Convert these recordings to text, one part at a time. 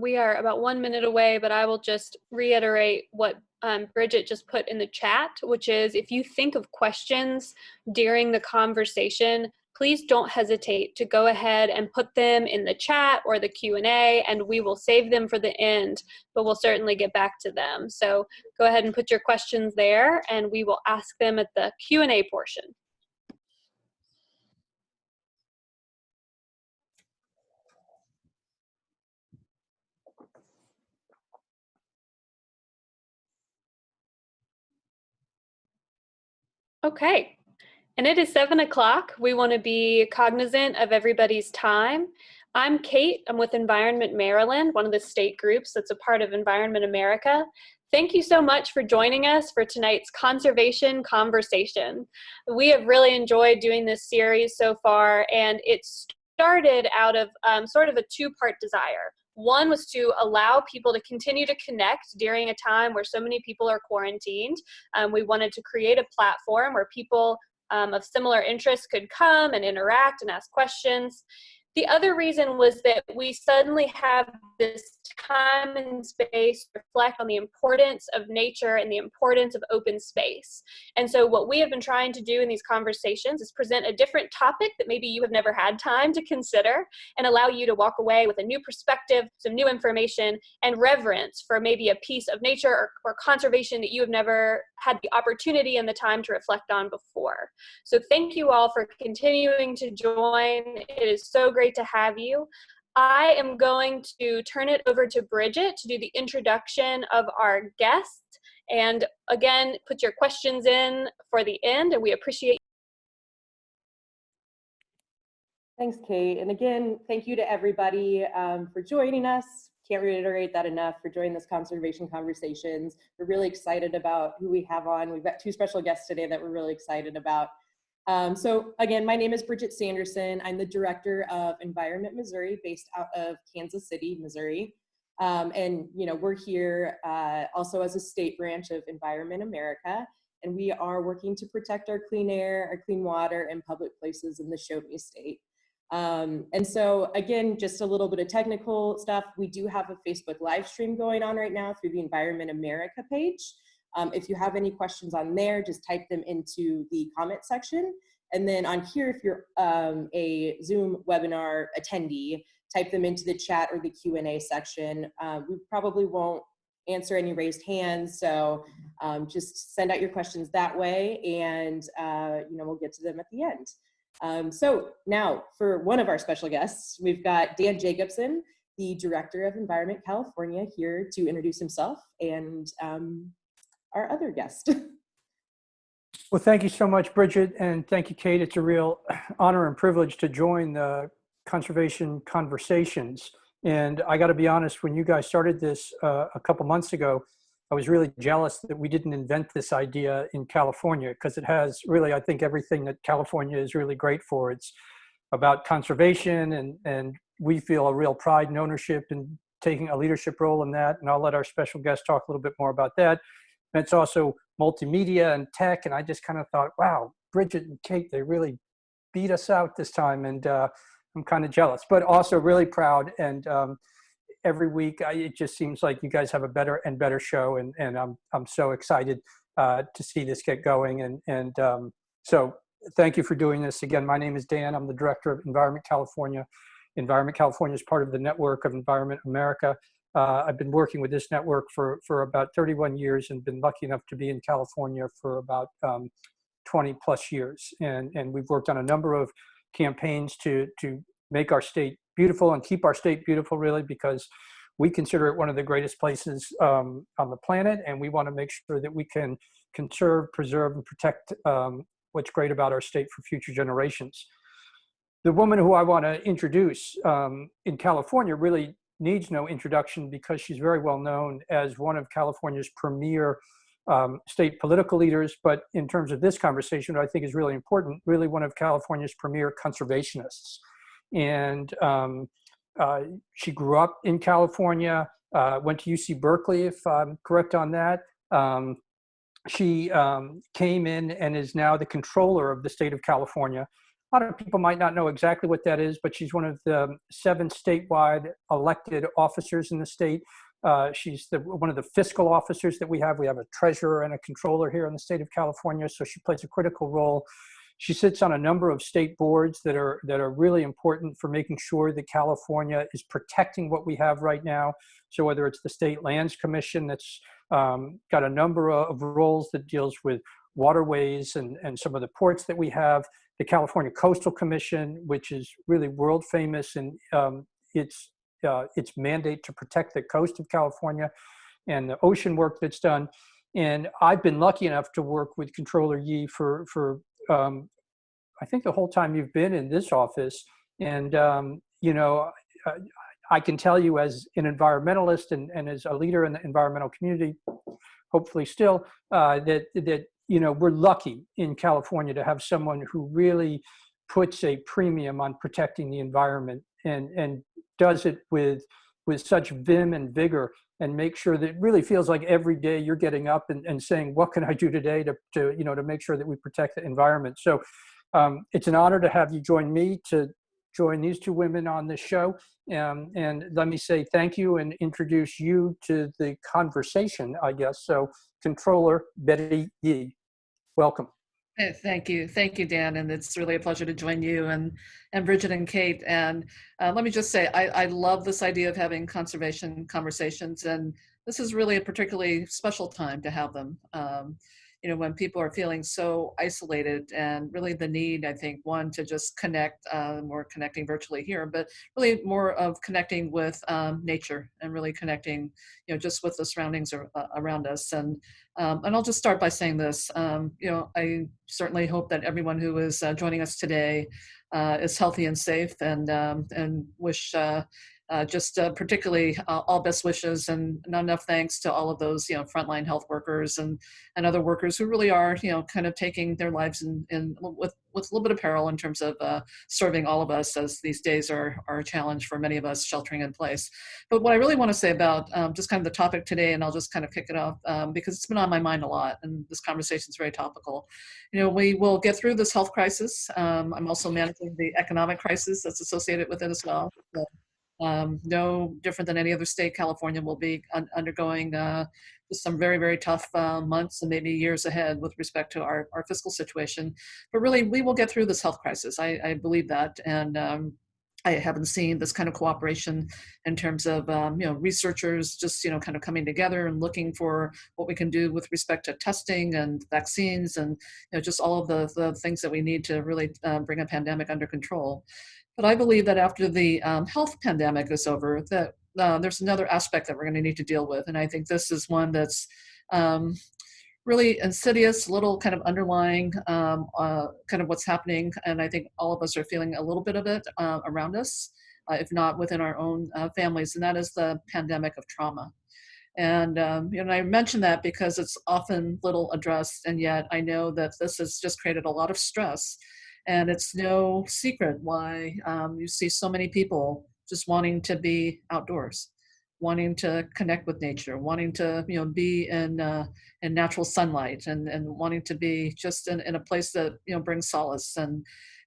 We are about 1 minute away, but I will just reiterate what Bridget just put in the chat, which is if you think of questions during the conversation, please don't hesitate to go ahead and put them in the chat or the Q&A, and we will save them for the end, but we'll certainly get back to them. So go ahead and put your questions there, and we will ask them at the Q&A portion. Okay, and it is 7 o'clock. We want to be cognizant of everybody's time. I'm Kate. I'm with Environment Maryland, one of the state groups that's a part of Environment America. Thank you so much for joining us for tonight's conservation conversation. We have really enjoyed doing this series so far, and it started out of sort of a two-part desire. One was to allow people to continue to connect during a time where so many people are quarantined. We wanted to create a platform where people of similar interests could come and interact and ask questions. The other reason was that we suddenly have this time and space to reflect on the importance of nature and the importance of open space. And so what we have been trying to do in these conversations is present a different topic that maybe you have never had time to consider and allow you to walk away with a new perspective, some new information, and reverence for maybe a piece of nature or conservation that you have never had the opportunity and the time to reflect on before. So thank you all for continuing to join. It is so great to have you. I am going to turn it over to Bridget to do the introduction of our guest. And again, put your questions in for the end, and we appreciate. Thanks, Kate. And again, thank you to everybody for joining us. Can't reiterate that enough, for joining this conservation conversations. We're really excited about who we have on. We've got two special guests today that we're really excited about. So again, my name is Bridget Sanderson. I'm the director of Environment Missouri, based out of Kansas City, Missouri. And we're here also as a state branch of Environment America, and we are working to protect our clean air, our clean water, and public places in the Show Me State. And so again, just a little bit of technical stuff. We do have a Facebook live stream going on right now through the Environment America page. If you have any questions on there, just type them into the comment section. And then on here, if you're a Zoom webinar attendee, type them into the chat or the Q&A section. We probably won't answer any raised hands, so just send out your questions that way, and we'll get to them at the end. So now for one of our special guests, we've got Dan Jacobson, the Director of Environment California, here to introduce himself and our other guest. Well, thank you so much, Bridget, and thank you, Kate. It's a real honor and privilege to join the conservation conversations. And I got to be honest, when you guys started this a couple months ago, I was really jealous that we didn't invent this idea in California, because it has really, I think, everything that California is really great for. It's about conservation, and we feel a real pride and ownership in taking a leadership role in that. And I'll let our special guest talk a little bit more about that. And it's also multimedia and tech. And I just kind of thought, wow, Bridget and Kate, they really beat us out this time. And I'm kind of jealous, but also really proud. And every week, it just seems like you guys have a better and better show. And I'm so excited to see this get going. So thank you for doing this. Again, my name is Dan. I'm the Director of Environment California. Environment California is part of the network of Environment America. I've been working with this network for about 31 years and been lucky enough to be in California for about 20 plus years. And we've worked on a number of campaigns to make our state beautiful and keep our state beautiful, really, because we consider it one of the greatest places on the planet. And we want to make sure that we can conserve, preserve, and protect what's great about our state for future generations. The woman who I want to introduce in California really needs no introduction, because she's very well known as one of California's premier state political leaders. But in terms of this conversation, what I think is really important, really one of California's premier conservationists. And she grew up in California, went to UC Berkeley, if I'm correct on that. She came in and is now the controller of the state of California. a lot of people might not know exactly what that is, but she's one of the 7 statewide elected officers in the state. She's one of the fiscal officers that we have. We have a treasurer and a controller here in the state of California, so she plays a critical role. She sits on a number of state boards that are really important for making sure that California is protecting what we have right now. So whether it's the State Lands Commission that's got a number of roles that deals with waterways and some of the ports that we have, the California Coastal Commission, which is really world famous in its mandate to protect the coast of California and the ocean work that's done. And I've been lucky enough to work with Controller Yee for I think the whole time you've been in this office. And, I can tell you as an environmentalist and as a leader in the environmental community, hopefully still, that we're lucky in California to have someone who really puts a premium on protecting the environment and does it with such vim and vigor, and make sure that it really feels like every day you're getting up and saying, what can I do today to make sure that we protect the environment? So it's an honor to have you join me to join these 2 women on this show. And let me say thank you and introduce you to the conversation, I guess. So Controller Betty Yee, welcome. Thank you, Dan, and it's really a pleasure to join you and Bridget and Kate. And let me just say, I love this idea of having conservation conversations, and this is really a particularly special time to have them. When people are feeling so isolated, and really the need, I think, one, to just connect, we're connecting virtually here, but really more of connecting with nature and really connecting, just with the surroundings around us. And I'll just start by saying this, I certainly hope that everyone who is joining us today is healthy and safe, and wish particularly all best wishes and not enough thanks to all of those frontline health workers and other workers who really are kind of taking their lives in with a little bit of peril in terms of serving all of us, as these days are a challenge for many of us sheltering in place. But what I really want to say about just kind of the topic today, and I'll just kind of kick it off because it's been on my mind a lot, and this conversation is very topical. We will get through this health crisis. I'm also managing the economic crisis that's associated with it as well. So, no different than any other state, California will be undergoing just some very, very tough months and maybe years ahead with respect to our fiscal situation. But really, we will get through this health crisis. I believe that. And I haven't seen this kind of cooperation in terms of, researchers just, kind of coming together and looking for what we can do with respect to testing and vaccines and, just all of the things that we need to really bring a pandemic under control. But I believe that after the health pandemic is over, that there's another aspect that we're going to need to deal with. And I think this is one that's really insidious, little kind of underlying kind of what's happening. And I think all of us are feeling a little bit of it around us, if not within our own families. And that is the pandemic of trauma. And I mention that because it's often little addressed. And yet I know that this has just created a lot of stress. And it's no secret why you see so many people just wanting to be outdoors, wanting to connect with nature, wanting to be in natural sunlight, and wanting to be just in a place that brings solace.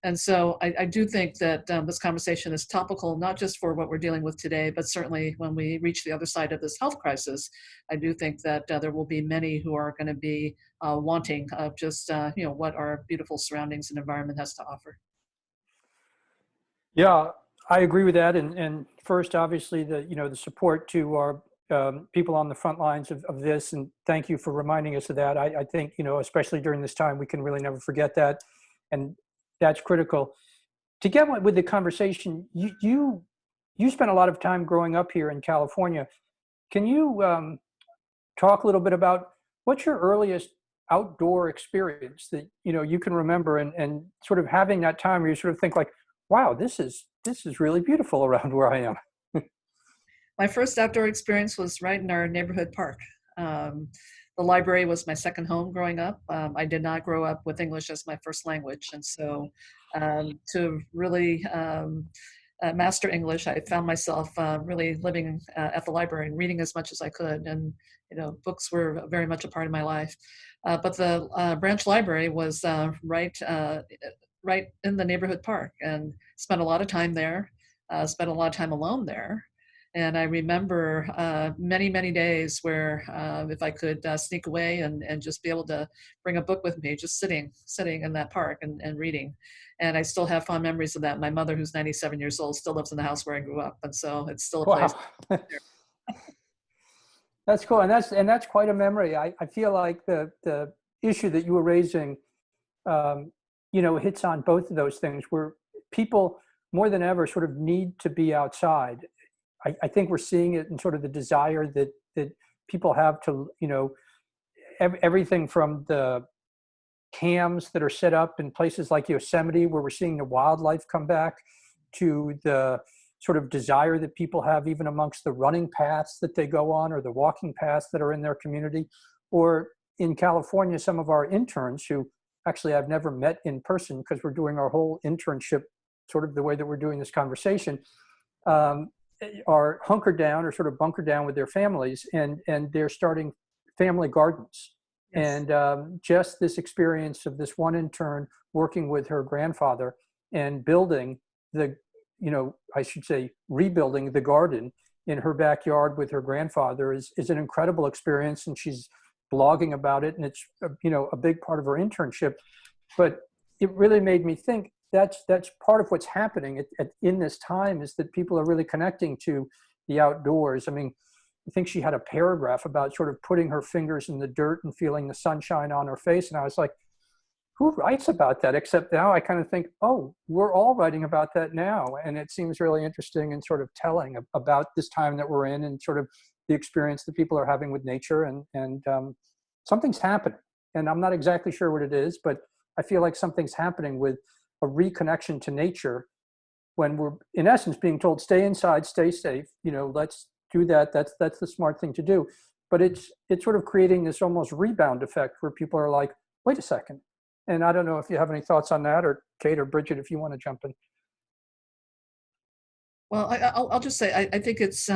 And so I do think that this conversation is topical, not just for what we're dealing with today, but certainly when we reach the other side of this health crisis. I do think that there will be many who are going to be wanting of just what our beautiful surroundings and environment has to offer. Yeah, I agree with that. And first, obviously, the support to our people on the front lines of this, and thank you for reminding us of that. I think especially during this time, we can really never forget that, and that's critical. To get with the conversation, you spent a lot of time growing up here in California. Can you talk a little bit about what's your earliest outdoor experience that you can remember, and sort of having that time where you sort of think like, wow, this is really beautiful around where I am? My first outdoor experience was right in our neighborhood park. The library was my second home growing up. I did not grow up with English as my first language. And so to really master English, I found myself really living at the library and reading as much as I could. And, books were very much a part of my life. But the branch library was right right in the neighborhood park and spent a lot of time there, spent a lot of time alone there. And I remember many, many days where if I could sneak away and just be able to bring a book with me, just sitting in that park and reading. And I still have fond memories of that. My mother, who's 97 years old, still lives in the house where I grew up. And so it's still a place. Wow. That's cool. And that's quite a memory. I feel like the issue that you were raising, hits on both of those things where people more than ever sort of need to be outside. I think we're seeing it in sort of the desire that people have to, everything from the cams that are set up in places like Yosemite, where we're seeing the wildlife come back, to the sort of desire that people have even amongst the running paths that they go on or the walking paths that are in their community. Or in California, some of our interns who actually I've never met in person because we're doing our whole internship sort of the way that we're doing this conversation, are hunkered down or sort of bunkered down with their families, and they're starting family gardens. Yes. And just this experience of this one intern working with her grandfather and building I should say rebuilding the garden in her backyard with her grandfather is an incredible experience. And she's blogging about it, and it's, a big part of her internship. But it really made me think that's part of what's happening in this time, is that people are really connecting to the outdoors. I mean, I think she had a paragraph about sort of putting her fingers in the dirt and feeling the sunshine on her face. And I was like, who writes about that? Except now I kind of think, oh, we're all writing about that now. And it seems really interesting and sort of telling about this time that we're in and sort of the experience that people are having with nature. And something's happening. And I'm not exactly sure what it is, but I feel like something's happening with a reconnection to nature when we're, in essence, being told, stay inside, stay safe, let's do that. That's the smart thing to do. But it's sort of creating this almost rebound effect where people are like, wait a second. And I don't know if you have any thoughts on that, or Kate or Bridget, if you want to jump in. Well, I'll just say, I think it's,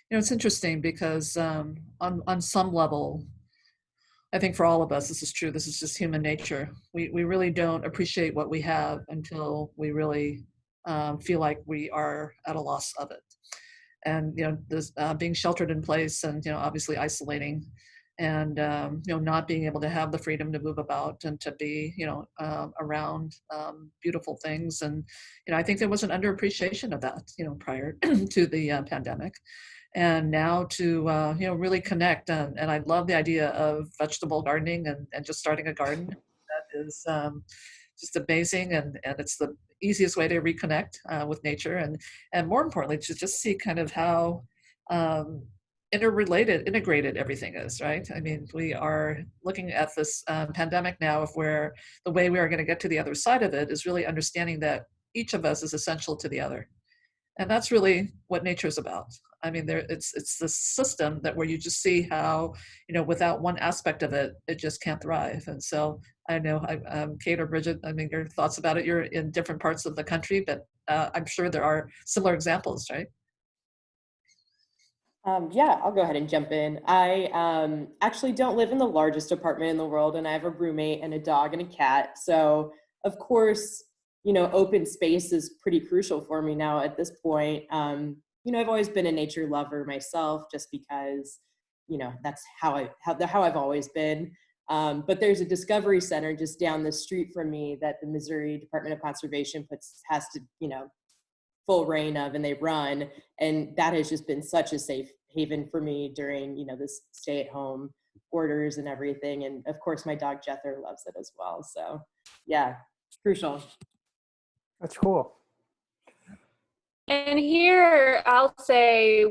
it's interesting because on some level, I think for all of us, this is true. This is just human nature. We really don't appreciate what we have until we really feel like we are at a loss of it. And, this being sheltered in place and, obviously isolating and, not being able to have the freedom to move about and to be, around beautiful things. And, I think there was an underappreciation of that, prior to the pandemic. And now to, really connect. And I love the idea of vegetable gardening and just starting a garden. That is just amazing. And it's the easiest way to reconnect with nature. And more importantly, to just see kind of how integrated everything is, right? I mean, we are looking at this pandemic now of where the way we are going to get to the other side of it is really understanding that each of us is essential to the other. And that's really what nature is about. I mean, it's the system that where you just see how, without one aspect of it, it just can't thrive. And so I know, Kate or Bridget, I mean, your thoughts about it, you're in different parts of the country, but I'm sure there are similar examples, right? Yeah, I'll go ahead and jump in. I actually don't live in the largest apartment in the world, and I have a roommate and a dog and a cat. So, of course, open space is pretty crucial for me now at this point. I've always been a nature lover myself, just because, that's how I've always been. But there's a Discovery Center just down the street from me that the Missouri Department of Conservation has to, full reign of, and they run. And that has just been such a safe haven for me during, this stay-at-home orders and everything. And of course, my dog Jether loves it as well. So yeah, it's crucial. That's cool. And here I'll say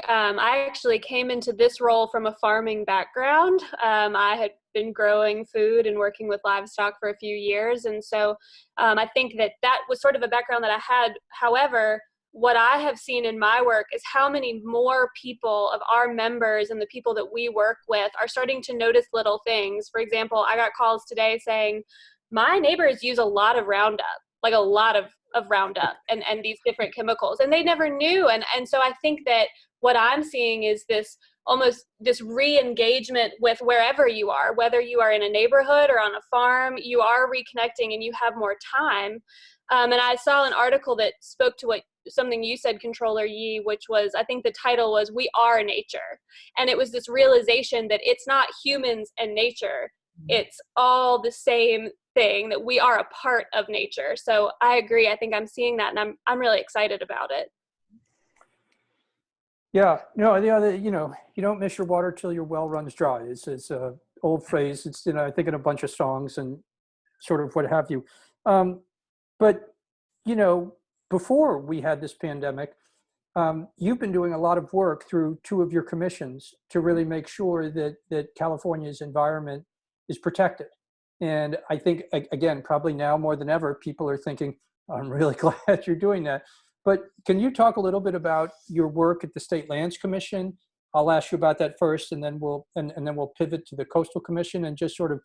I actually came into this role from a farming background. I had been growing food and working with livestock for a few years. And so I think that was sort of a background that I had. However, what I have seen in my work is how many more people of our members and the people that we work with are starting to notice little things. For example, I got calls today saying, my neighbors use a lot of Roundup, like a lot of Roundup and these different chemicals, and they never knew. And so I think that what I'm seeing is this almost this re-engagement with wherever you are, whether you are in a neighborhood or on a farm, you are reconnecting and you have more time. And I saw an article that spoke to something you said, Controller Yi, which was, I think the title was "We Are Nature." And it was this realization that it's not humans and nature, it's all the same thing, that we are a part of nature. So I agree. I think I'm seeing that, and I'm really excited about it. Yeah, no, the other, you know, you don't miss your water till your well runs dry. It's a old phrase. It's, you know, I think in a bunch of songs and sort of what have you. But, you know, before we had this pandemic, you've been doing a lot of work through two of your commissions to really make sure that California's environment is protected. And I think, again, probably now more than ever, people are thinking, I'm really glad you're doing that. But can you talk a little bit about your work at the State Lands Commission? I'll ask you about that first, and then we'll pivot to the Coastal Commission, and just sort of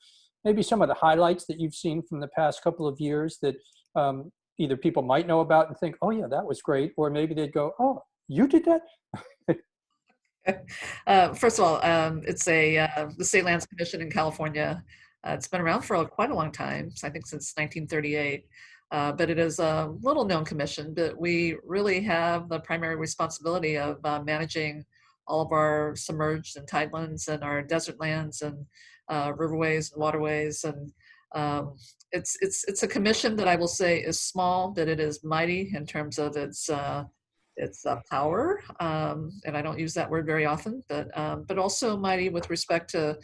maybe some of the highlights that you've seen from the past couple of years that either people might know about and think, oh yeah, that was great, or maybe they'd go, oh, you did that? First of all, it's the State Lands Commission in California. It's been around for quite a long time, so I think since 1938. But it is a little known commission, but we really have the primary responsibility of managing all of our submerged and tidelands and our desert lands and riverways and waterways. And it's a commission that I will say is small, but it is mighty in terms of its power, and I don't use that word very often, but also mighty with respect to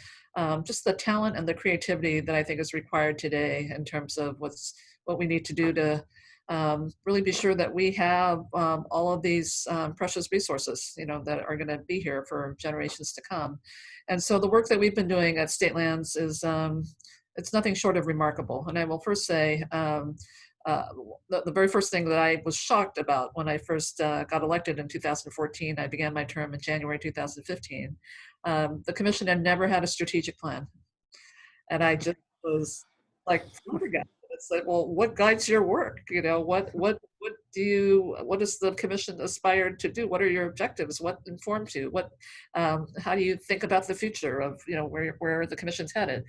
just the talent and the creativity that I think is required today in terms of what we need to do to really be sure that we have all of these precious resources, you know, that are going to be here for generations to come. And so the work that we've been doing at State Lands is it's nothing short of remarkable. And I will first say, the very first thing that I was shocked about when I first got elected in 2014, I began my term in January 2015, the commission had never had a strategic plan. And I just was like flabbergasted. It's like, well, what guides your work? You know, what does the commission aspire to do? What are your objectives? What informs you? How do you think about the future of, you know, where the commission's headed?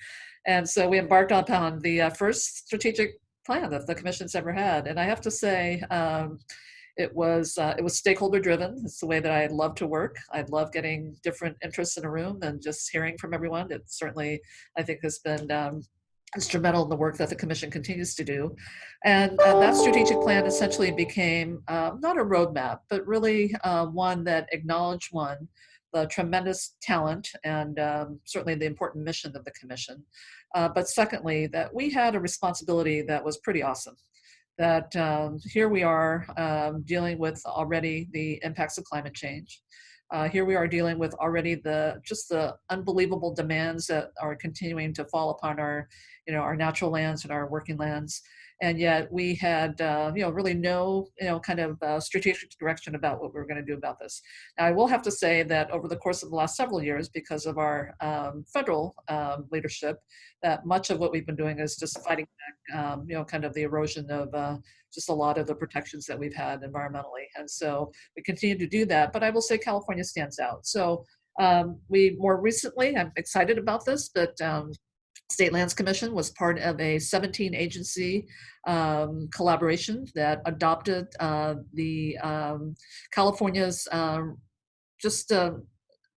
And so we embarked upon the first strategic plan that the commission's ever had. And I have to say, it was stakeholder driven. It's the way that I love to work. I love getting different interests in a room and just hearing from everyone. It certainly, I think, has been instrumental in the work that the commission continues to do. And that strategic plan essentially became not a roadmap, but really one that acknowledged, the tremendous talent and certainly the important mission of the commission. But secondly, that we had a responsibility that was pretty awesome. That here we are dealing with already the impacts of climate change. Here we are dealing with already the unbelievable demands that are continuing to fall upon our natural lands and our working lands. And yet we had, really no, kind of strategic direction about what we were going to do about this. Now, I will have to say that over the course of the last several years, because of our federal leadership, that much of what we've been doing is just fighting back, kind of the erosion of just a lot of the protections that we've had environmentally. And so we continue to do that. But I will say California stands out. So we more recently, I'm excited about this, but State Lands Commission was part of a 17 agency collaboration that adopted the California's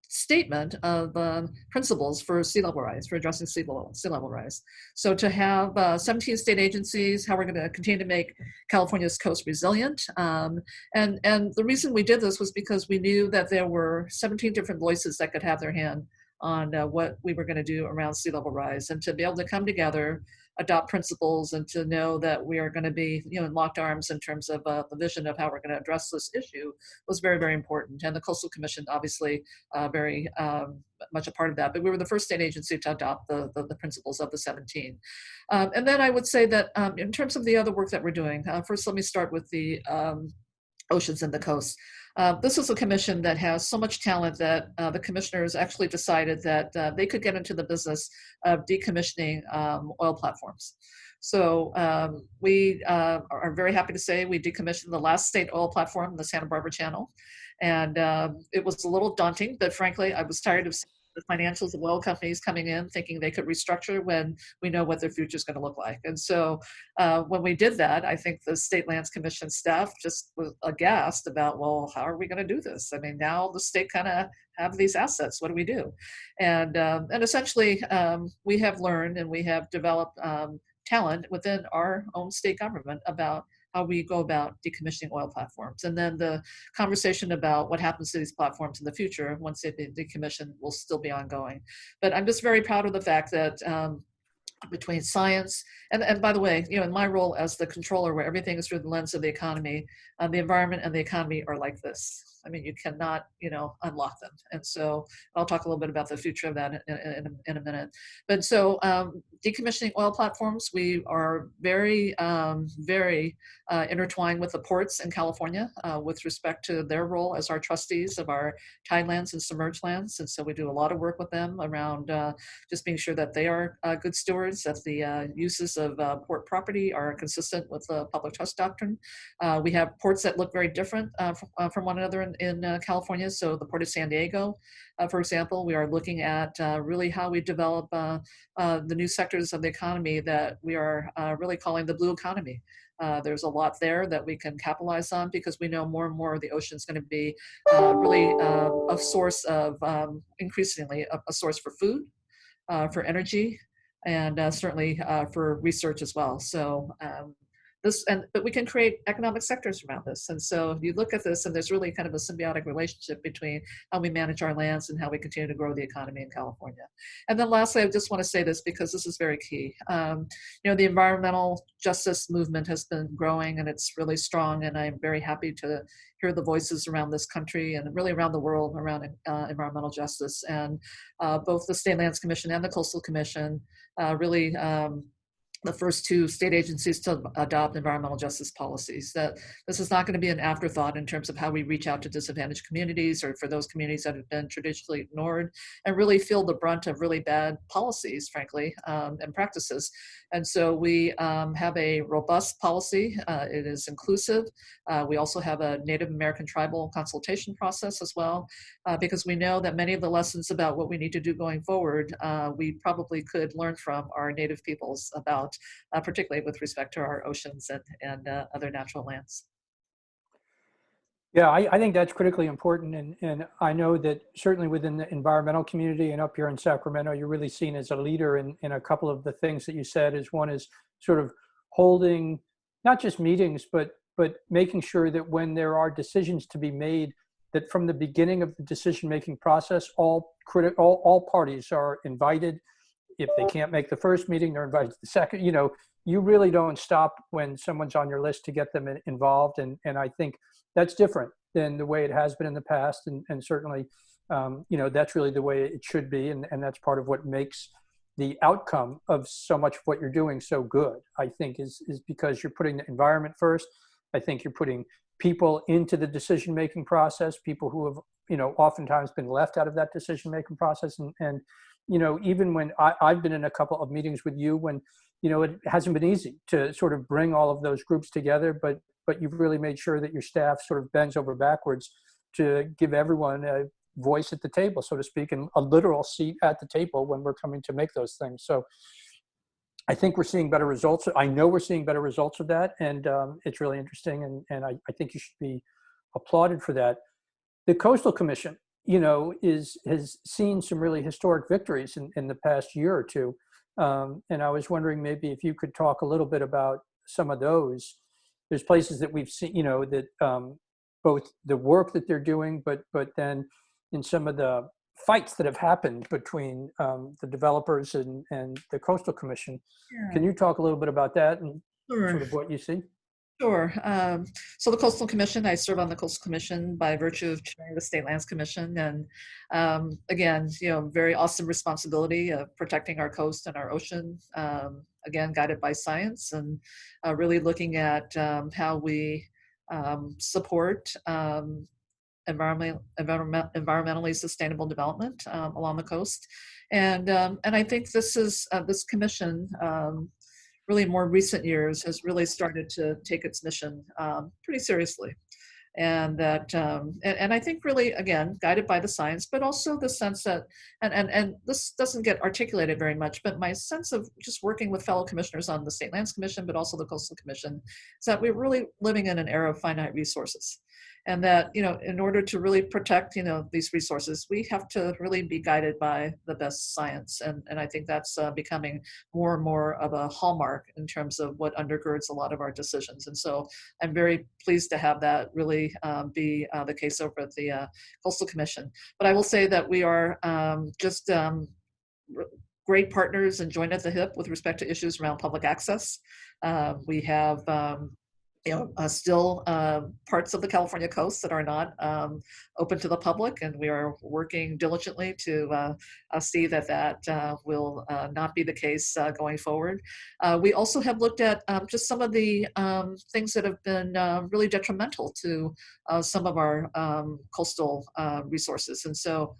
statement of principles for sea level rise, for addressing sea level rise. So to have 17 state agencies, how we're going to continue to make California's coast resilient. And the reason we did this was because we knew that there were 17 different voices that could have their hand on what we were going to do around sea level rise, and to be able to come together, adopt principles, and to know that we are going to be, in locked arms in terms of the vision of how we're going to address this issue was very, very important. And the Coastal Commission, obviously, very much a part of that. But we were the first state agency to adopt the principles of the 17. And then I would say that in terms of the other work that we're doing, first let me start with the oceans and the coast. This is a commission that has so much talent that the commissioners actually decided that they could get into the business of decommissioning oil platforms. So we are very happy to say we decommissioned the last state oil platform, the Santa Barbara Channel. And it was a little daunting, but frankly, I was tired of seeing the financials of oil companies coming in thinking they could restructure when we know what their future is going to look like. And so when we did that, I think the State Lands Commission staff just was aghast about, well, how are we going to do this? I mean, now the state kind of have these assets. What do we do? And essentially, we have learned and we have developed talent within our own state government about how we go about decommissioning oil platforms. And then the conversation about what happens to these platforms in the future once they've been decommissioned will still be ongoing. But I'm just very proud of the fact that between science and by the way, you know, in my role as the controller where everything is through the lens of the economy, the environment and the economy are like this. I mean, you cannot, you know, unlock them. And so I'll talk a little bit about the future of that in a minute. But so decommissioning oil platforms, we are very, very intertwined with the ports in California with respect to their role as our trustees of our tidelands and submerged lands. And so we do a lot of work with them around just being sure that they are good stewards, that the uses of port property are consistent with the public trust doctrine. We have ports that look very different from one another in California. So the Port of San Diego, for example, we are looking at really how we develop the new sectors of the economy that we are really calling the blue economy. There's a lot there that we can capitalize on because we know more and more of the ocean is going to be really a source of increasingly a source for food, for energy, and certainly for research as well. So but we can create economic sectors around this. And so you look at this and there's really kind of a symbiotic relationship between how we manage our lands and how we continue to grow the economy in California. And then lastly, I just want to say this because this is very key. You know, the environmental justice movement has been growing and it's really strong. And I'm very happy to hear the voices around this country and really around the world around environmental justice. And both the State Lands Commission and the Coastal Commission really the first two state agencies to adopt environmental justice policies. That this is not going to be an afterthought in terms of how we reach out to disadvantaged communities or for those communities that have been traditionally ignored and really feel the brunt of really bad policies, frankly, and practices. And so we have a robust policy. It is inclusive. We also have a Native American tribal consultation process as well, because we know that many of the lessons about what we need to do going forward, we probably could learn from our Native peoples about particularly with respect to our oceans and other natural lands. Yeah, I think that's critically important. And I know that certainly within the environmental community and up here in Sacramento, you're really seen as a leader in a couple of the things that you said. Is one is sort of holding not just meetings, but making sure that when there are decisions to be made, that from the beginning of the decision-making process, all parties are invited. If they can't make the first meeting, they're invited to the second. You know, you really don't stop when someone's on your list to get them involved. And I think that's different than the way it has been in the past. And certainly, you know, that's really the way it should be. And that's part of what makes the outcome of so much of what you're doing so good, I think, is because you're putting the environment first. I think you're putting people into the decision-making process, people who have, you know, oftentimes been left out of that decision-making process. And you know, even when I've been in a couple of meetings with you when, you know, it hasn't been easy to sort of bring all of those groups together, but you've really made sure that your staff sort of bends over backwards to give everyone a voice at the table, so to speak, and a literal seat at the table when we're coming to make those things. So I think we're seeing better results. I know we're seeing better results of that. And it's really interesting. And I think you should be applauded for that. The Coastal Commission, you know, has seen some really historic victories in the past year or two. And I was wondering maybe if you could talk a little bit about some of those. There's places that we've seen, you know, that both the work that they're doing, but then in some of the fights that have happened between the developers and the Coastal Commission. Yeah. Can you talk a little bit about that and sort of what you see? Sure. So the Coastal Commission, I serve on the Coastal Commission by virtue of chairing the State Lands Commission. And again, you know, very awesome responsibility of protecting our coast and our ocean, again, guided by science and really looking at how we support environmentally sustainable development along the coast. And I think this is, this commission really more recent years has really started to take its mission pretty seriously. And that and I think really again guided by the science, but also the sense that and this doesn't get articulated very much, but my sense of just working with fellow commissioners on the State Lands Commission but also the Coastal Commission is that we're really living in an era of finite resources, and that in order to really protect these resources, we have to really be guided by the best science, and I think that's becoming more and more of a hallmark in terms of what undergirds a lot of our decisions. And so I'm very pleased to have that really be the case over at the Coastal Commission. But I will say that we are just great partners and joined at the hip with respect to issues around public access. We have still parts of the California coast that are not open to the public, and we are working diligently to see that that will not be the case going forward. We also have looked at just some of the things that have been really detrimental to some of our coastal resources, and so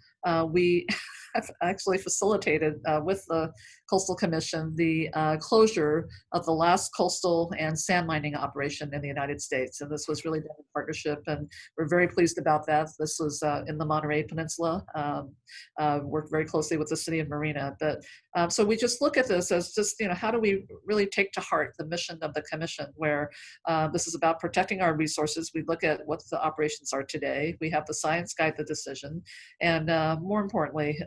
we have actually facilitated with the Coastal Commission the closure of the last coastal and sand mining operation in the United States. And this was really done in partnership, and we're very pleased about that. This was in the Monterey Peninsula, worked very closely with the city of Marina. But so we just look at this as just, how do we really take to heart the mission of the commission, where this is about protecting our resources. We look at what the operations are today. We have the science guide the decision. And more importantly,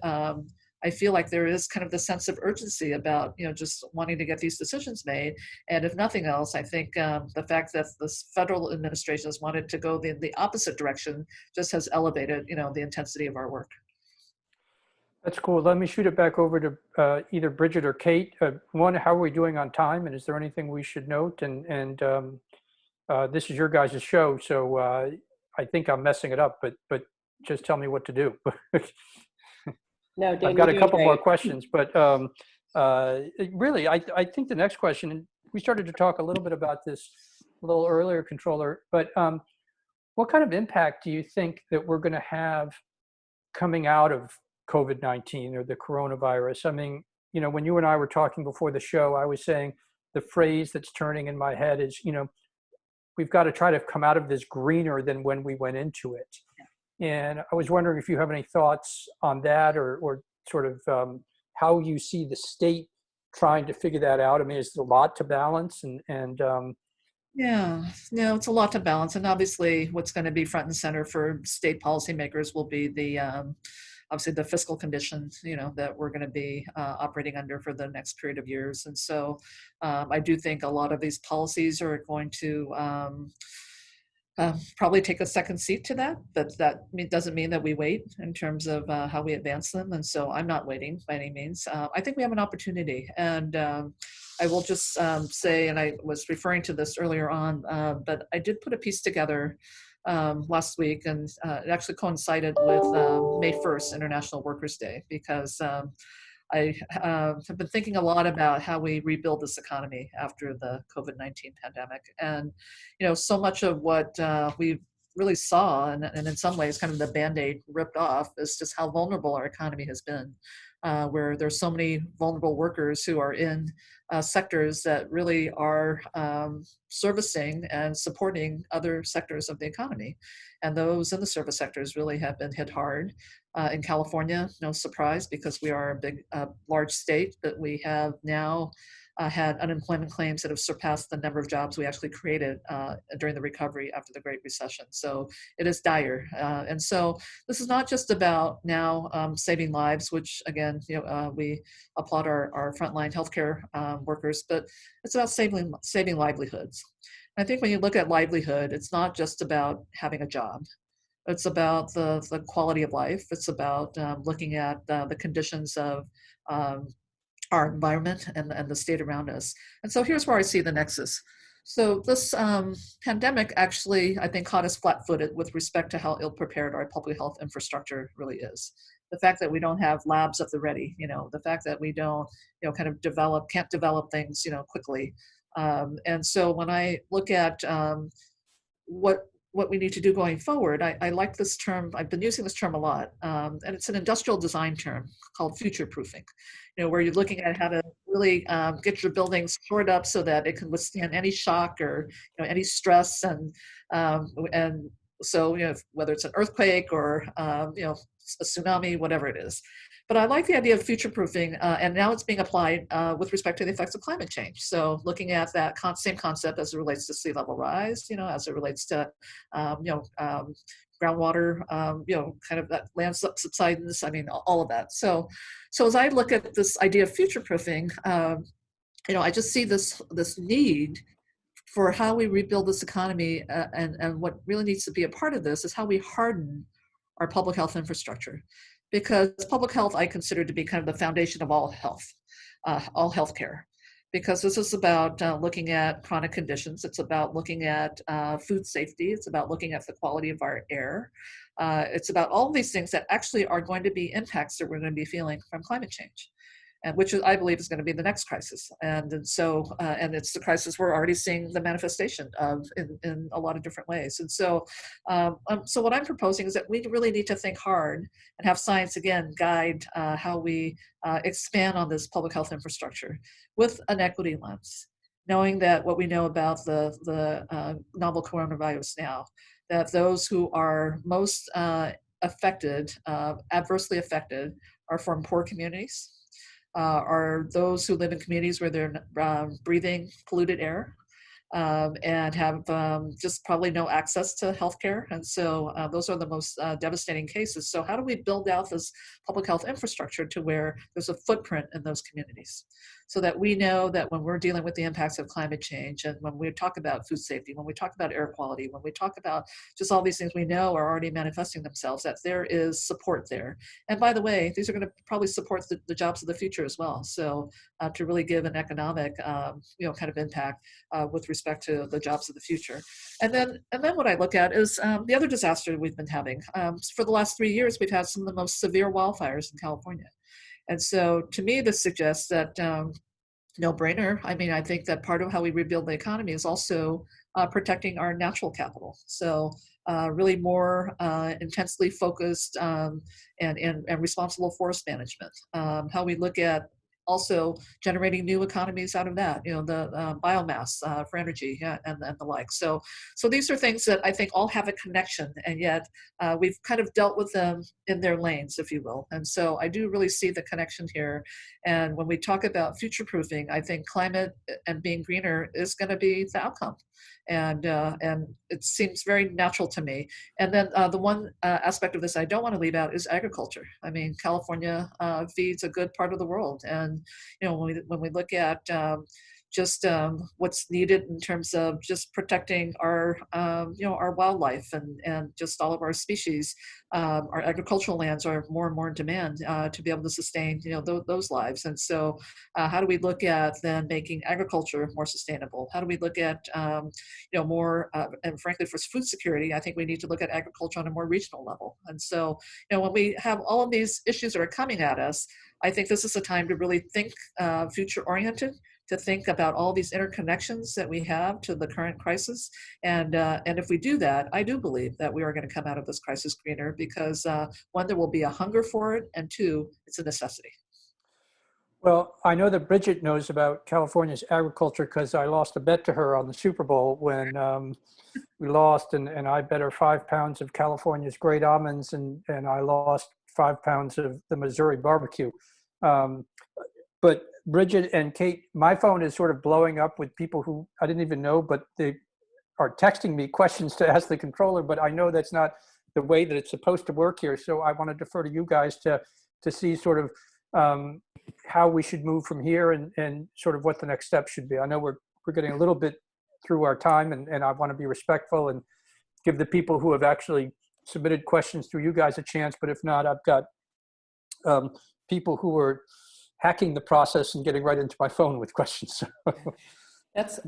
I feel like there is kind of the sense of urgency about, just wanting to get these decisions made. And if nothing else, I think the fact that this federal administration has wanted to go the opposite direction just has elevated, the intensity of our work. That's cool. Let me shoot it back over to either Bridget or Kate. One, how are we doing on time? And is there anything we should note? And this is your guys' show, so I think I'm messing it up, but just tell me what to do. No, Dan, I've got a couple great. more questions, but really, I think the next question, and we started to talk a little bit about this a little earlier, Controller, but what kind of impact do you think that we're going to have coming out of COVID-19 or the coronavirus? I mean, when you and I were talking before the show, I was saying the phrase that's turning in my head is, we've got to try to come out of this greener than when we went into it. And I was wondering if you have any thoughts on that, or sort of how you see the state trying to figure that out. I mean, is there a lot to balance? Yeah, no, it's a lot to balance. And obviously what's going to be front and center for state policymakers will be the obviously the fiscal conditions, that we're going to be operating under for the next period of years. And so I do think a lot of these policies are going to probably take a second seat to that, but that doesn't mean that we wait in terms of how we advance them. And so I'm not waiting by any means. I think we have an opportunity, and I will just say, and I was referring to this earlier on, but I did put a piece together last week, and it actually coincided with May 1st, International Workers' Day, because I have been thinking a lot about how we rebuild this economy after the COVID-19 pandemic. And, so much of what we really saw, and in some ways kind of the Band-Aid ripped off, is just how vulnerable our economy has been, where there's so many vulnerable workers who are in sectors that really are servicing and supporting other sectors of the economy. And those in the service sectors really have been hit hard. In California, no surprise, because we are a big, large state, but we have now had unemployment claims that have surpassed the number of jobs we actually created during the recovery after the Great Recession. So it is dire. And so this is not just about now saving lives, which again, we applaud our frontline healthcare workers, but it's about saving livelihoods. And I think when you look at livelihood, it's not just about having a job. It's about the quality of life. It's about looking at the conditions of our environment and the state around us. And so here's where I see the nexus. So this pandemic actually, I think, caught us flat-footed with respect to how ill-prepared our public health infrastructure really is. The fact that we don't have labs at the ready, the fact that we don't, kind of can't develop things, quickly. And so when I look at what what we need to do going forward, I like this term. I've been using this term a lot, and it's an industrial design term called future proofing. Where you're looking at how to really get your buildings stored up so that it can withstand any shock or any stress, and so whether it's an earthquake or a tsunami, whatever it is. But I like the idea of future proofing, and now it's being applied with respect to the effects of climate change. So looking at that same concept as it relates to sea level rise, as it relates to, groundwater, kind of that land subsidence. I mean, all of that. So as I look at this idea of future proofing, I just see this need for how we rebuild this economy, and what really needs to be a part of this is how we harden our public health infrastructure. Because public health I consider to be kind of the foundation of all healthcare. Because this is about looking at chronic conditions. It's about looking at food safety. It's about looking at the quality of our air. It's about all these things that actually are going to be impacts that we're going to be feeling from climate change, and which I believe is going to be the next crisis. And so it's the crisis we're already seeing the manifestation of in a lot of different ways. And so what I'm proposing is that we really need to think hard and have science again guide how we expand on this public health infrastructure with an equity lens, knowing that what we know about the novel coronavirus now, that those who are most affected, adversely affected, are from poor communities, are those who live in communities where they're breathing polluted air, and have just probably no access to healthcare. And so those are the most devastating cases. So how do we build out this public health infrastructure to where there's a footprint in those communities, so that we know that when we're dealing with the impacts of climate change, and when we talk about food safety, when we talk about air quality, when we talk about just all these things we know are already manifesting themselves, that there is support there. And by the way, these are going to probably support the jobs of the future as well. So to really give an economic kind of impact with respect to the jobs of the future. And then what I look at is the other disaster we've been having. For the last 3 years, we've had some of the most severe wildfires in California. And so to me, this suggests that no brainer. I mean, I think that part of how we rebuild the economy is also protecting our natural capital. So really more intensely focused and responsible forest management. How we look at also generating new economies out of that, the biomass for energy, and the like. So these are things that I think all have a connection, and yet we've kind of dealt with them in their lanes, if you will. And so I do really see the connection here. And when we talk about future proofing, I think climate and being greener is going to be the outcome. And it seems very natural to me. And then the one aspect of this I don't want to leave out is agriculture. I mean, California feeds a good part of the world, and when we look at just what's needed in terms of just protecting our our wildlife and just all of our species, our agricultural lands are more and more in demand to be able to sustain those lives. And so how do we look at then making agriculture more sustainable? How do we look at more and frankly for food security, I think we need to look at agriculture on a more regional level. And so when we have all of these issues that are coming at us, I think this is a time to really think future oriented, to think about all these interconnections that we have to the current crisis. And if we do that, I do believe that we are going to come out of this crisis greener, because one, there will be a hunger for it, and two, it's a necessity. Well, I know that Bridget knows about California's agriculture because I lost a bet to her on the Super Bowl when we lost, and I bet her 5 pounds of California's great almonds, and I lost 5 pounds of the Missouri barbecue. But Bridget and Kate, my phone is sort of blowing up with people who I didn't even know, but they are texting me questions to ask the controller, but I know that's not the way that it's supposed to work here. So I want to defer to you guys to see sort of how we should move from here, and sort of what the next step should be. I know we're getting a little bit through our time, and I want to be respectful and give the people who have actually submitted questions through you guys a chance. But if not, I've got people who are hacking the process and getting right into my phone with questions. That's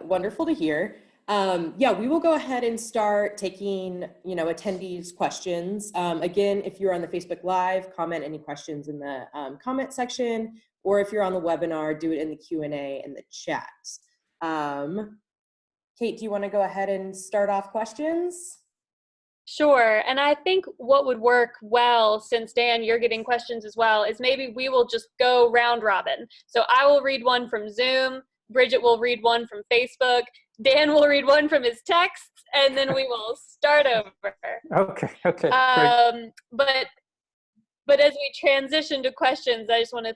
wonderful to hear. Yeah, we will go ahead and start taking, attendees' questions. Again, if you're on the Facebook Live, comment any questions in the comment section, or if you're on the webinar, do it in the Q&A in the chat. Kate, do you want to go ahead and start off questions? Sure. And I think what would work well, since Dan, you're getting questions as well, is maybe we will just go round robin. So I will read one from Zoom, Bridget will read one from Facebook, Dan will read one from his texts, and then we will start over. Okay, great. But as we transition to questions, I just want to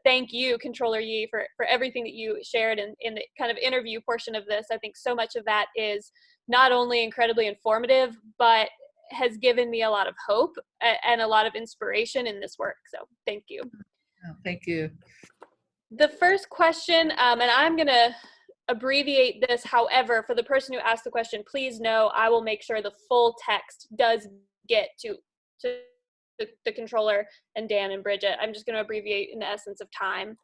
thank you, Controller Yi, for everything that you shared in the kind of interview portion of this. I think so much of that is not only incredibly informative, but has given me a lot of hope and a lot of inspiration in this work. So thank you. Oh, thank you. The first question, and I'm going to abbreviate this. However, for the person who asked the question, please know I will make sure the full text does get to the controller and Dan and Bridget. I'm just going to abbreviate in the essence of time.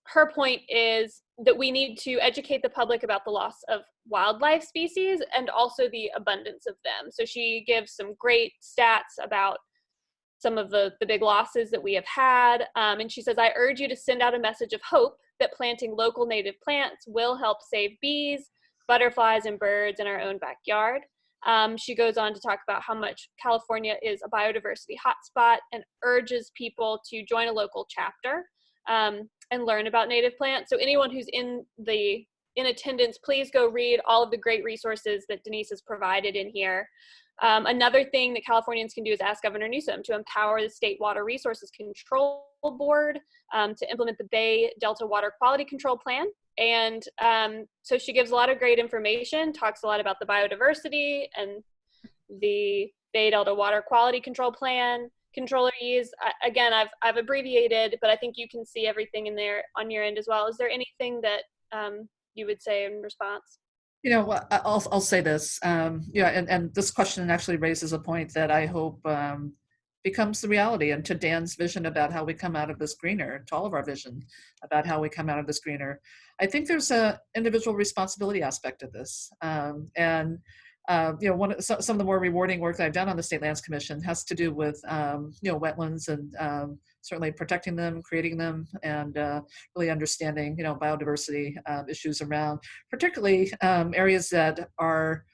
Her point is that we need to educate the public about the loss of wildlife species and also the abundance of them. So she gives some great stats about some of the big losses that we have had. And she says, I urge you to send out a message of hope that planting local native plants will help save bees, butterflies, and birds in our own backyard. She goes on to talk about how much California is a biodiversity hotspot and urges people to join a local chapter and learn about native plants. So anyone who's in attendance, please go read all of the great resources that Denise has provided in here. Another thing that Californians can do is ask Governor Newsom to empower the State Water Resources Control Board to implement the Bay Delta Water Quality Control Plan. And so she gives a lot of great information, talks a lot about the biodiversity and the Bay Delta Water Quality Control Plan. Controller E's, again, I've abbreviated, but I think you can see everything in there on your end as well. Is there anything that you would say in response? You know, I'll say this. Yeah, and this question actually raises a point that I hope becomes the reality. And to Dan's vision about how we come out of this greener, to all of our vision about how we come out of this greener, I think there's a individual responsibility aspect of this. You know, some of the more rewarding work that I've done on the State Lands Commission has to do with you know, wetlands and certainly protecting them, creating them, and really understanding, you know, biodiversity issues around, particularly areas that are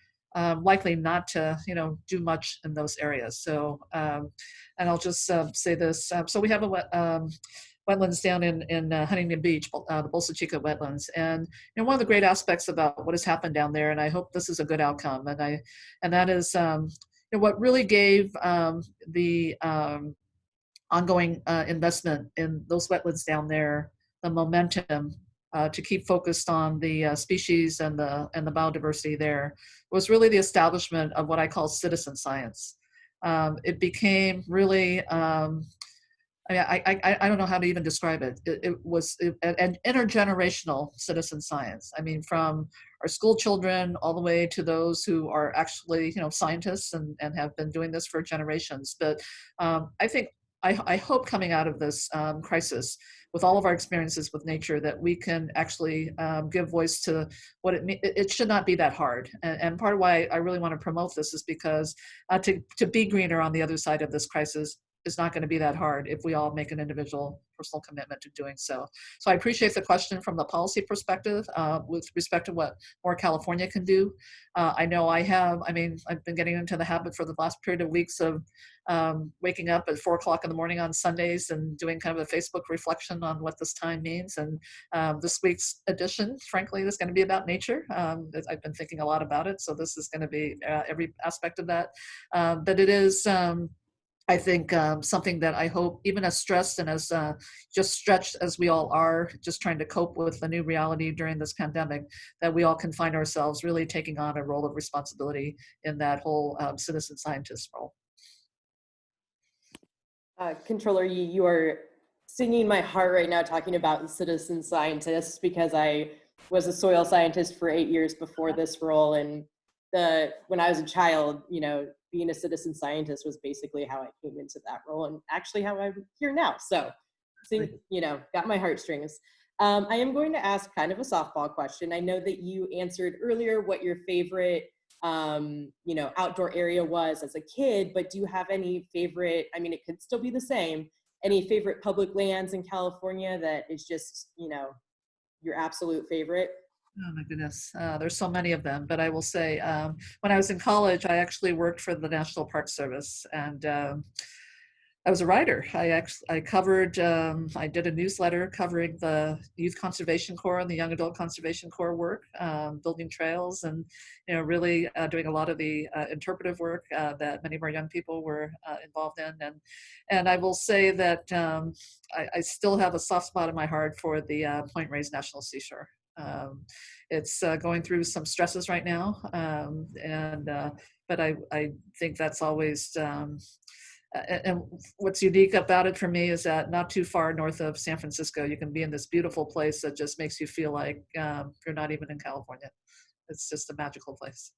likely not to, you know, do much in those areas. So, and I'll just say this. So we have a wetlands down in Huntington Beach, the Bolsa Chica wetlands. And you know, one of the great aspects about what has happened down there, and I hope this is a good outcome, and that is you know, what really gave the ongoing investment in those wetlands down there the momentum to keep focused on the species and the biodiversity there was really the establishment of what I call citizen science. It became really I don't know how to even describe it. It was an intergenerational citizen science. I mean, from our school children all the way to those who are actually, you know, scientists and have been doing this for generations. But I hope coming out of this crisis, with all of our experiences with nature, that we can actually give voice to what it should not be that hard. And part of why I really want to promote this is because to be greener on the other side of this crisis is not going to be that hard if we all make an individual personal commitment to doing so. So I appreciate the question from the policy perspective with respect to what more California can do. I know I've been getting into the habit for the last period of weeks of waking up at 4 o'clock in the morning on Sundays and doing kind of a Facebook reflection on what this time means. And this week's edition, frankly, is going to be about nature. I've been thinking a lot about it. So this is going to be every aspect of that. But it is, I think, something that I hope, even as stressed and as just stretched as we all are, just trying to cope with the new reality during this pandemic, that we all can find ourselves really taking on a role of responsibility in that whole citizen scientist role. Controller, you are singing my heart right now talking about citizen scientists, because I was a soil scientist for 8 years before this role. And when I was a child, you know, being a citizen scientist was basically how I came into that role, and actually how I'm here now. So, you know, got my heartstrings. I am going to ask kind of a softball question. I know that you answered earlier what your favorite, you know, outdoor area was as a kid, but do you have any favorite, I mean, it could still be the same, any favorite public lands in California that is just, you know, your absolute favorite? Oh my goodness, there's so many of them. But I will say, when I was in college, I actually worked for the National Park Service, and I was a writer. I covered. I did a newsletter covering the Youth Conservation Corps and the Young Adult Conservation Corps work, building trails, and really doing a lot of the interpretive work that many of our young people were involved in. And I will say that I still have a soft spot in my heart for the Point Reyes National Seashore. It's going through some stresses right now, but I think that's always. And what's unique about it for me is that not too far north of San Francisco, you can be in this beautiful place that just makes you feel like you're not even in California. It's just a magical place.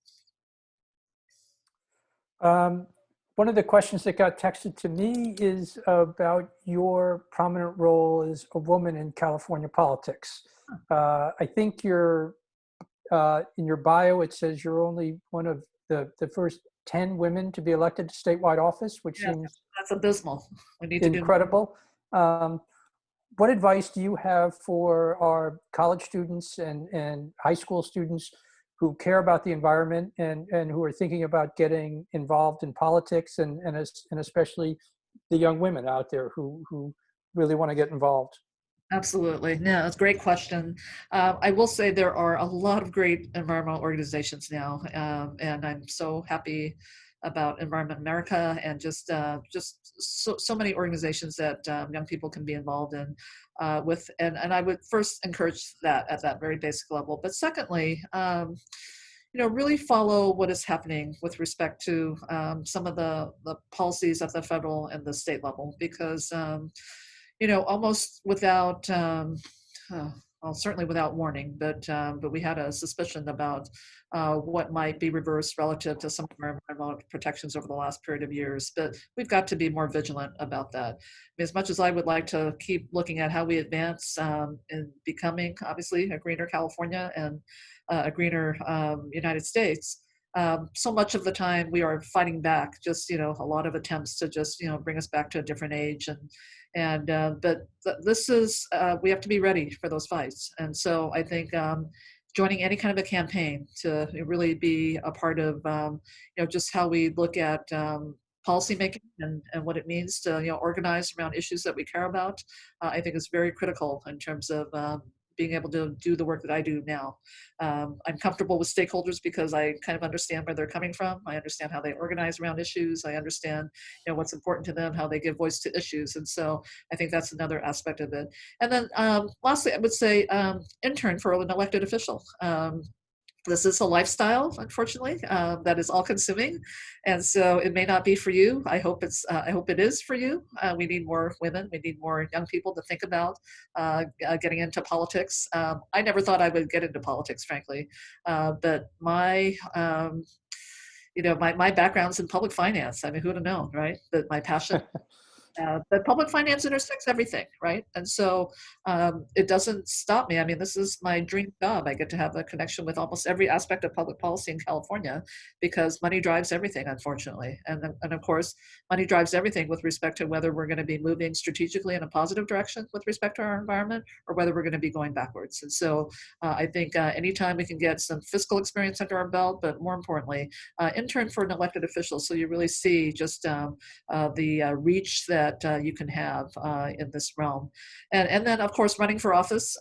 One of the questions that got texted to me is about your prominent role as a woman in California politics. I think you're, in your bio, it says you're only one of the first 10 women to be elected to statewide office, which seems that's abysmal. We need incredible. What advice do you have for our college students and high school students who care about the environment and who are thinking about getting involved in politics and especially the young women out there who really want to get involved? Absolutely. No, it's a great question. I will say there are a lot of great environmental organizations now, and I'm so happy about Environment America and just so many organizations that young people can be involved in with. And I would first encourage that at that very basic level. But secondly, really follow what is happening with respect to some of the policies at the federal and the state level, because almost without, well, certainly without warning, but we had a suspicion about what might be reversed relative to some of our environmental protections over the last period of years. But we've got to be more vigilant about that. As much as I would like to keep looking at how we advance in becoming, obviously, a greener California and a greener United States, so much of the time we are fighting back, just a lot of attempts to just bring us back to a different age, but this is we have to be ready for those fights. And so I think joining any kind of a campaign to really be a part of just how we look at policy making and what it means to organize around issues that we care about, I think is very critical in terms of being able to do the work that I do now. I'm comfortable with stakeholders because I kind of understand where they're coming from. I understand how they organize around issues. I understand what's important to them, how they give voice to issues. And so I think that's another aspect of it. And then lastly, I would say intern for an elected official. This is a lifestyle, unfortunately, that is all-consuming, and so it may not be for you. I hope it is for you. We need more women. We need more young people to think about getting into politics. I never thought I would get into politics, frankly, but my my background's in public finance. I mean, who would have known, right? That my passion. But public finance intersects everything, right? And so it doesn't stop me. I mean, this is my dream job. I get to have a connection with almost every aspect of public policy in California because money drives everything, unfortunately. And of course, money drives everything with respect to whether we're going to be moving strategically in a positive direction with respect to our environment or whether we're going to be going backwards. And so I think anytime we can get some fiscal experience under our belt, but more importantly, intern for an elected official so you really see just the reach that you can have in this realm. And then, of course, running for office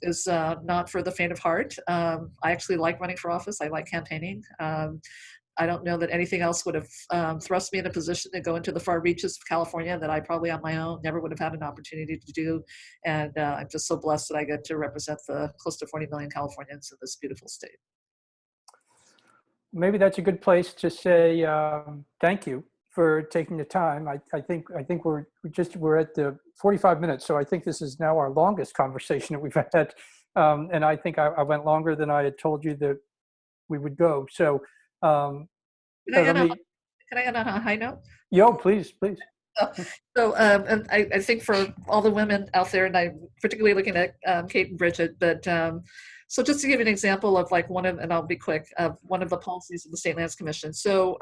is not for the faint of heart. I actually like running for office. I like campaigning. I don't know that anything else would have thrust me in a position to go into the far reaches of California that I probably on my own never would have had an opportunity to do. And I'm just so blessed that I get to represent the close to 40 million Californians in this beautiful state. Maybe that's a good place to say thank you for taking the time. I think we're at the 45 minutes, so I think this is now our longest conversation that we've had, and I think I went longer than I had told you that we would go. So, can I end on a high note? Yo, please. So and I think for all the women out there, and I'm particularly looking at Kate and Bridget, but so just to give you an example of like and I'll be quick, of one of the policies of the State Lands Commission. So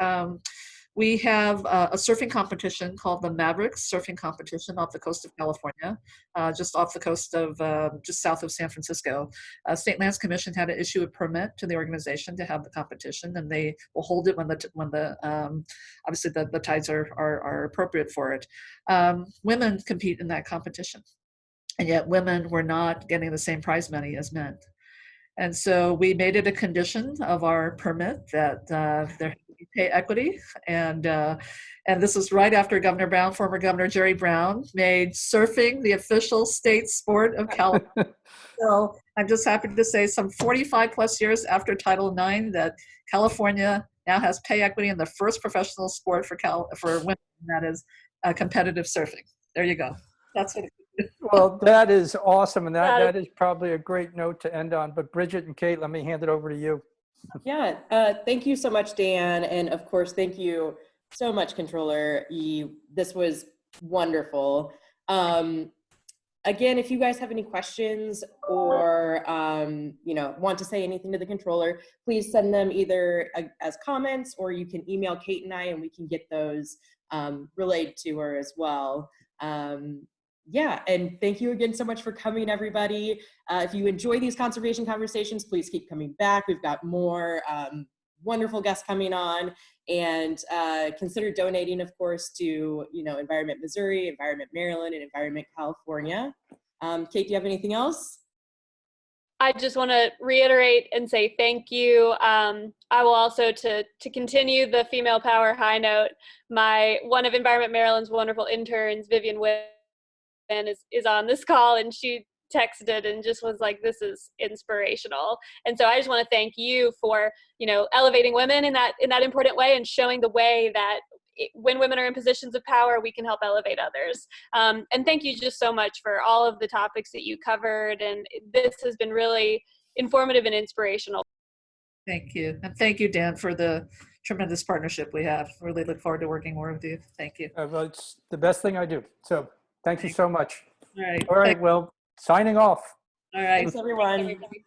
We have a surfing competition called the Mavericks Surfing Competition off the coast of California, just off the coast of, just south of San Francisco. State Lands Commission had to issue a permit to the organization to have the competition, and they will hold it when obviously the tides are appropriate for it. Women compete in that competition, and yet women were not getting the same prize money as men. And so we made it a condition of our permit that there had to be pay equity. And this was right after Governor Brown, former Governor Jerry Brown, made surfing the official state sport of California. So I'm just happy to say some 45 plus years after Title IX that California now has pay equity in the first professional sport for women, and that is competitive surfing. There you go. That's what it is. Well, that is awesome. And that is probably a great note to end on. But Bridget and Kate, let me hand it over to you. Yeah, thank you so much, Dan. And of course, thank you so much, Controller. This was wonderful. Again, if you guys have any questions or want to say anything to the Controller, please send them either as comments, or you can email Kate and I, and we can get those relayed to her as well. Yeah, and thank you again so much for coming, everybody. If you enjoy these conservation conversations, please keep coming back. We've got more wonderful guests coming on, and consider donating, of course, to Environment Missouri, Environment Maryland, and Environment California. Kate, do you have anything else? I just want to reiterate and say thank you. I will also, to continue the female power high note, one of Environment Maryland's wonderful interns, Vivian Wynn, is on this call, and she texted and just was like, this is inspirational. And so I just want to thank you for elevating women in that important way, and showing the way that when women are in positions of power, we can help elevate others. And thank you just so much for all of the topics that you covered, and this has been really informative and inspirational. Thank you. And thank you, Dan, for the tremendous partnership we have. Really look forward to working more with you. Thank you. Well, it's the best thing I do. So thank you so much. All right. All right. Well, signing off. All right. Thanks, everyone. Thanks, everybody.